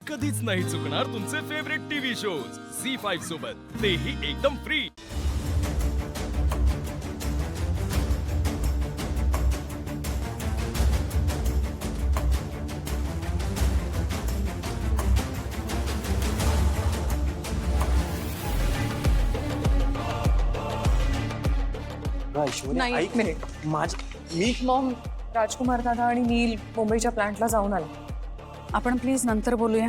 कधीच नाही चुकणार तुमचे फेवरेट टीव्ही शोज झी5 सोबत, तेही एकदम फ्री। ऐश्वर्या, नाही, ऐक एक मिनिट। मी मॉम, राजकुमार दादा आणि नील मुंबईच्या प्लांटला जाऊन आले। आपण प्लीज नंतर बोलूया,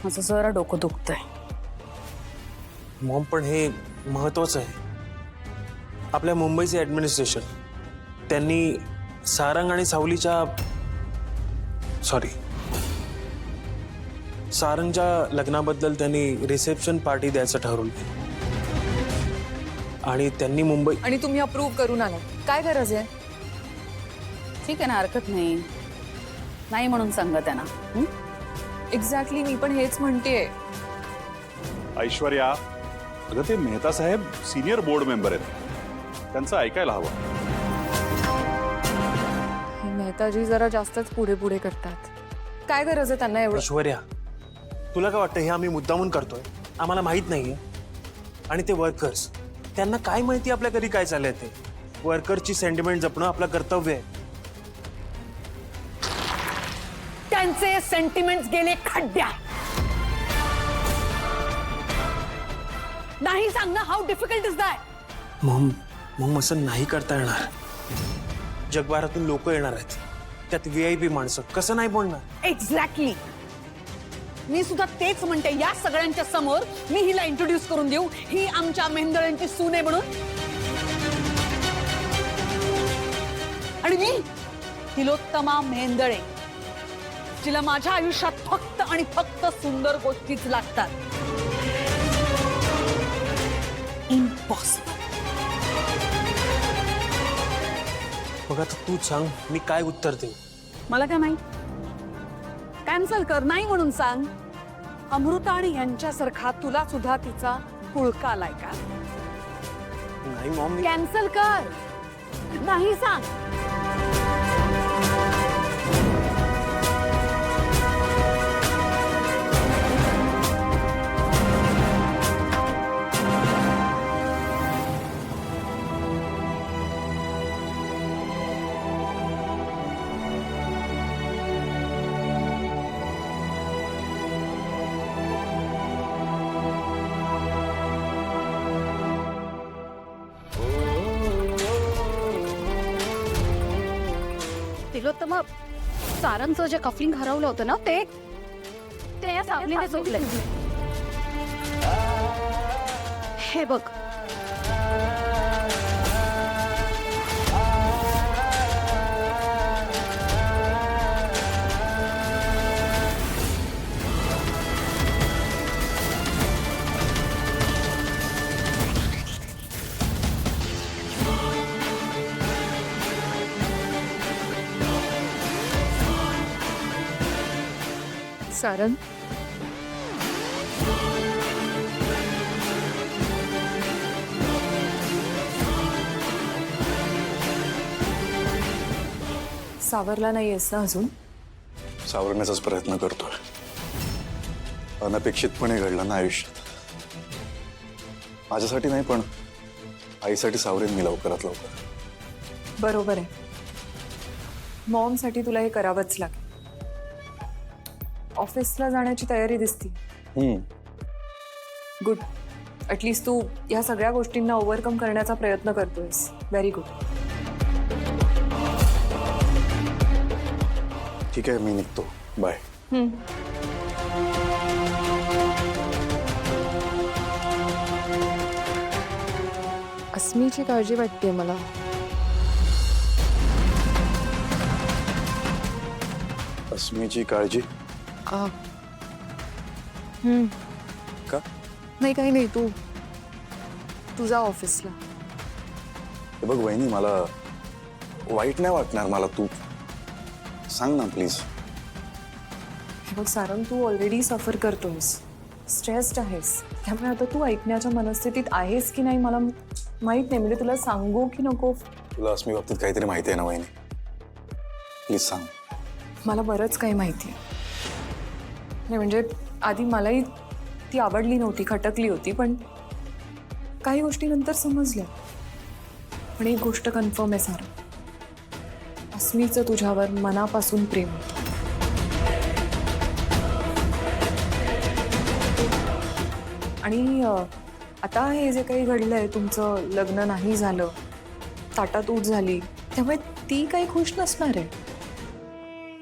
माझं जरा डोकं दुखतंय। मॉम, पण हे महत्वाचं आहे। आपल्या मुंबईचे ऍडमिनिस्ट्रेशन त्यांनी सारंग आणि सावलीच्या सारंगच्या लग्नाबद्दल त्यांनी रिसेप्शन पार्टी द्यायचं ठरवलं आणि त्यांनी मुंबई आणि तुम्ही अप्रूव्ह करून आला, काय गरज आहे? ठीक आहे ना, हरकत नाही, नाही म्हणून सांगा त्यांना। एक्झॅक्टली, मी पण हेच म्हणतेय। ऐश्वर्या, अगं ते मेहता साहेब सिनियर बोर्ड मेंबर आहेत, त्यांचं ऐकायला हवं। हे मेहताजी जरा जास्तच पुढे पुढे करतात, काय गरज आहे त्यांना एवढं? ऐश्वर्या, तुला काय वाटतं हे आम्ही मुद्दामून करतोय? आम्हाला माहित नाहीये। आणि ते वर्कर्स, त्यांना काय माहिती आपल्या घरी काय चाललंय ते? वर्करची सेंटिमेंट जपणं आपलं कर्तव्य आहे। त्यांचे सेंटिमेंट्स गेले खड्ड्यात। नाही सांगणं हाऊ डिफिकल्ट इज दॅट? मग असं नाही करता येणार। जगभरातून लोक येणार आहेत, त्यात VIP माणसं, कसं नाही बोलणार? एक्झॅक्टली, मी सुद्धा तेच म्हणते। या सगळ्यांच्या समोर मी हिला इंट्रोड्यूस करून देऊ, ही आमच्या मेंदळ्यांची सून आहे म्हणून। आणि मी तिलोत्तमा मेंदळे, जिला माझ्या आयुष्यात फक्त आणि फक्त सुंदर गोष्टीच लागतात। इम्पॉसिबल। बघ आता तू सांग, मी काय उत्तर देऊ? मला काय माहित, कॅन्सल कर, नाही म्हणून सांग। अमृता आणि यांच्यासारखा तुला सुद्धा तिचा पुळका आलाय का? नाही मॉम, कॅन्सल कर, नाही सांग। तिलोत्तमा, सारंगचं जे कफलिंग हरवलं होतं ना, ते या सावलीने चोरलंय। हे बघ, सारंग, सावरला नाहीयेस ना अजून? सावरण्याचाच प्रयत्न करतोय। अनपेक्षितपणे घडलं ना आयुष्यात, माझ्यासाठी नाही पण आईसाठी सावरेन मी लवकरात लवकर। बरोबर आहे, मॉमसाठी तुला हे करावंच लागेल। ऑफिसला जाण्याची तयारी दिसती। गुड, ॲटलिस्ट तू या सगळ्या गोष्टींना ओव्हरकम करण्याचा प्रयत्न करतोयस, व्हेरी गुड। ठीक आहे, मी निघतो, बाय। अस्मीची काळजी वाटते मला। अस्मीची काळजी का? नाही, काही नाही, तू जा ऑफिसला। हे बघ वहिनी, मला वाईट नाही वाटणार, मला तू सांग ना प्लीज। हे बघ सारंग, तू ऑलरेडी सफर करतोयस, स्ट्रेस्ड आहेस, त्यामुळे आता तू ऐकण्याच्या मनस्थितीत आहेस की नाही मला माहित नाही। म्हणजे तुला सांगू की नको? तुला अस्मी बाबतीत काहीतरी माहिती आहे ना वहिनी? प्लीज सांग। मला बरंच काही माहिती आहे, नाही म्हणजे आधी मलाही ती आवडली नव्हती, खटकली होती, पण काही गोष्टी नंतर समजल्या. पण एक गोष्ट कन्फर्म आहे सारंग, अस्मीचं तुझ्यावर मनापासून प्रेम होतं. आणि आता हे जे काही घडलंय, तुमचं लग्न नाही झालं, ताटातूट झाली, त्यामुळे ती काही खुश नसणार आहे.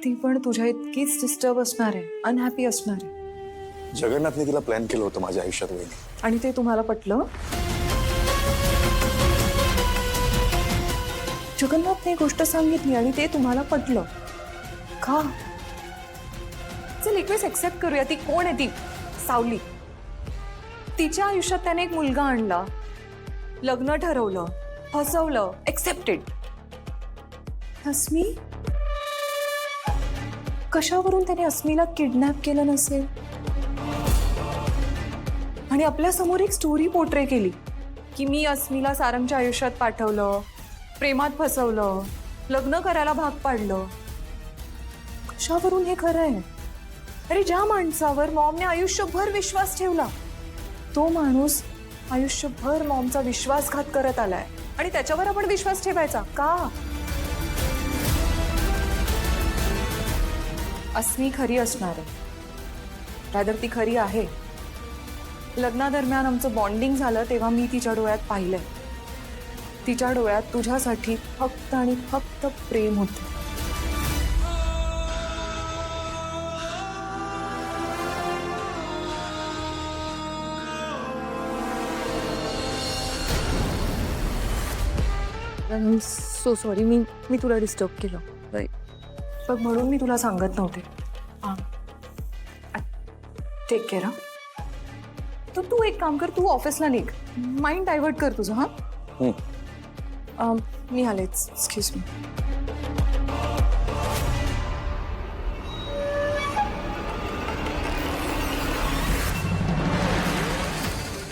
ती पण तुझ्या इतकीच डिस्टर्ब असणार आहे, अनहॅपी असणार आहे. जगन्नाथने तिला प्लॅन केलं होतं माझ्या आयुष्यात वहिनी. आणि ते तुम्हाला पटलं? जगन्नाथने एक गोष्ट सांगितली आणि ते तुम्हाला पटलं का? चल एक वेळेस एक्सेप्ट करूया, ती कोण आहे ती सावली. तिच्या आयुष्यात त्याने एक मुलगा आणला, लग्न ठरवलं, फसवलं, एक्सेप्टेड. अस्मी, कशावरून त्याने अस्मीला किडनॅप केलं नसेल आणि आपल्या समोर एक स्टोरी पोर्ट्रे केली की मी अस्मीला सारंगच्या आयुष्यात पाठवलं, प्रेमात फसवलं, लग्न करायला भाग पाडलं. कशावरून हे खरं आहे? अरे ज्या माणसावर मॉमने आयुष्यभर विश्वास ठेवला, तो माणूस आयुष्यभर मॉमचा विश्वासघात करत आलाय आणि त्याच्यावर आपण विश्वास ठेवायचा का? अस्मी खरी असणार आहे, रादर ती खरी आहे. लग्नादरम्यान आमचं बॉन्डिंग झालं तेव्हा मी तिच्या डोळ्यात पाहिलंय, तिच्या डोळ्यात तुझ्यासाठी फक्त आणि फक्त प्रेम होतं. सो सॉरी, मी तुला डिस्टर्ब केलं बघ, म्हणून मी तुला सांगत नव्हते. Take care. तर तू एक काम कर, तू ऑफिसला निघ, माइंड डायव्हर्ट कर तुझं. मी आलेच, एक्सक्यूज मी.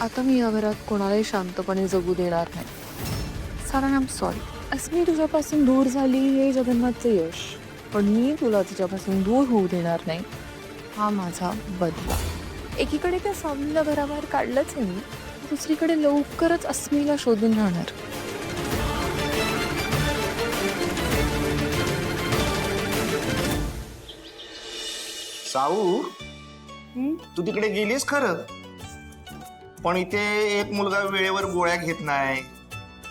आता मी या घरात कोणालाही शांतपणे जगू देणार नाही. Sarang, I am sorry. Asmi तुझ्यापासून दूर झाली हे जगन्नाथचं यश, पण मी तुला तिच्यापासून दूर होऊ देणार नाही, हा माझा बदला. एकीकडे त्या सावलीला घराबाहेर काढलंच आहे मी, दुसरीकडे लवकरच अस्मीला शोधून राहणार. साऊ, तू तिकडे गेलीस खरं, पण इथे एक मुलगा वेळेवर गोळ्या घेत नाही.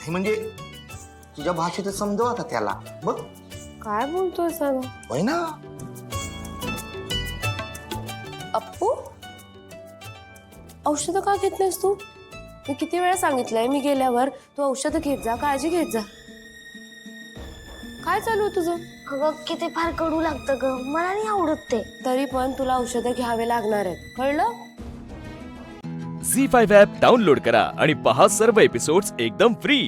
हे म्हणजे तुझ्या भाषेत समजव आता त्याला. बघ काय बोलतोय सारंग? होय ना. अप्पू, औषधं का घेत नाहीस तू? मी किती वेळा सांगितलंय, मी गेल्यावर तू औषधं घेत जा, काळजी घेत जा. काय चालू आहे तुझं? अगं किती फार कडू लागतं ग, मला नाही आवडत ते. तरी पण तुला औषधं घ्यावे लागणार आहेत, कळलं? झी5 ॲप डाउनलोड करा आणि पहा सर्व एपिसोड्स एकदम फ्री.